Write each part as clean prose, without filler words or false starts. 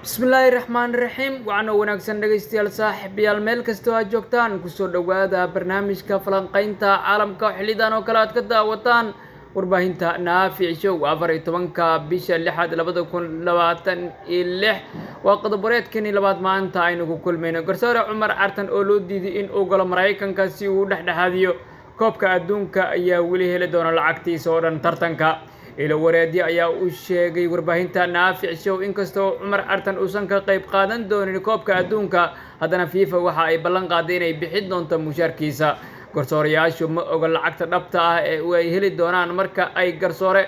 bismillaahi raxmaani raxiim waxaana wanaagsan dhegaystayaal saaxiibayaal meel kastoo aad joogtaan kusoo dhowaada barnaamijka falanqaynta caalamka xilidan oo kale aad ka daawataan warbaahinta naafic show 14 bisha 6 2026 waa qodoboreedkani labaad maanta aynu ku kulmayno garsoore Cumar Cartan oo loo diiday in uu galo Mareykanka si uu dhexdhexaadiyo koobka adduunka ayaa weli heli doona lacagtiisa oo dhan tartanka ilo wareedi ayaa u sheegay warbaahinta naafic show inkastoo Cumar Cartan uusan ka qayb qaadan doonin koobka adduunka haddana FIFA waxa ay ballan qaaday inay bixin doonto mushaarkiisa garsooreyaashu ma oga lacagta dhabta ah ee ay heli doonaan marka ay garsoore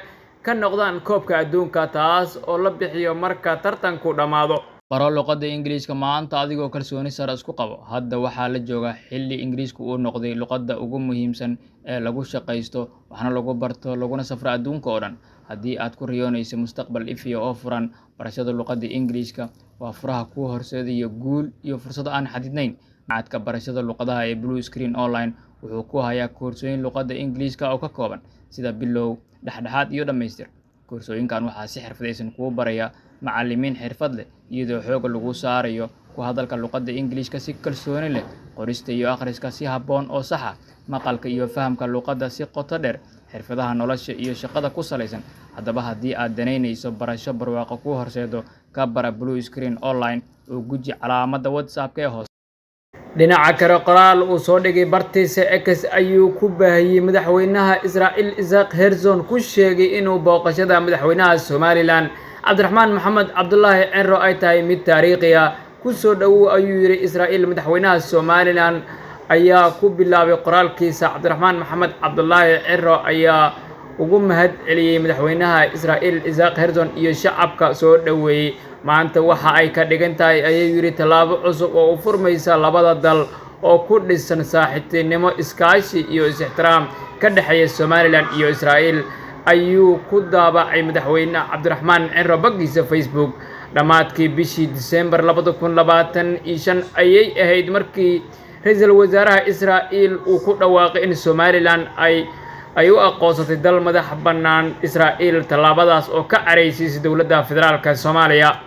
ka noqdaan koobka adduunka taas oo la bixiyo marka tartanku dhamaado baro luqadda Ingiriiska maanta adigoo kalsooni sare isku qabo hadda waxaa la jooga xilli Ingiriisku uu noqday luqadda ugu muhiimsan ee lagu shaqaysto waxna lagu barto laguna safro adduunka oo dhan haddii aad ku riyoonayso mustaqbal ifiya oo furan barashada luqadda Ingiriiska waa furaha ku horseedaya guul iyo fursado aan xadidnayn macadka barashada luqadaha ee Blue Screen Online wuxuu ku hayaa koorsooyin luqadda Ingiriiska oo ka kooban sida bilow dhexdhexaad iyo dhamaystir koorsooyinkan waxaa si xirfadaysan kugu baraya macallimiin xirfad leh iyadoo xoog lagu saarayo ku hadalka luqadda Ingiriiska si kalsooni leh qorista iyo akhriska si habboon oo sax ah maqalka iyo fahamka luqadda si qoto dheer xirfadaha nolosha iyo shaqada ku salaysan haddaba haddii aad danaynayso barasho barwaaqo ku horseedo ka bara Blue Screen Online oo guji calaamadda WhatsApp-ka ee hoose dhinaca kale qoraal uu soo dhigay bartiisa X ayuu ku baahiyay madaxweynaha Israa'iil Isaac Herzog ku sheegay inuu booqashada madaxweynaha Somaliland Cabdiraxmaan Maxamed Cabdullaahi Ciro ay tahay mid taariikhi ah ku soo dhawow ayuu yiri Israa'iil madaxweynaha Somaliland ayaa ku bilaabay qoraalkiisa Cabdiraxmaan Maxamed Cabdullaahi Ciro ayaa ugu mahad celiyay madaxweynaha Israa'iil Isaac Herzog iyo shacabka soo dhaweeyay maanta waxa ay ka dhigan tahay ayuu yiri talaabo cusub oo u furmaysa labada dal oo ku dhisan saaxiibtinimo iskaashi iyo is-ixtiraam ka dhaxeeya Somaliland iyo Israa'iil ayuu ku daabacay madaxweyne Cabdiraxmaan Ciro baggiisa Facebook dhamaadkii bishii December 2025 ayay ahayd markii ra'iisul wasaaraha Israa'iil uu ku dhawaaqay in Somaliland ay u aqoonsatay dal madax bannaan Israa'iil tallaabadaas oo ka caraysay dowladda federaalka Soomaaliya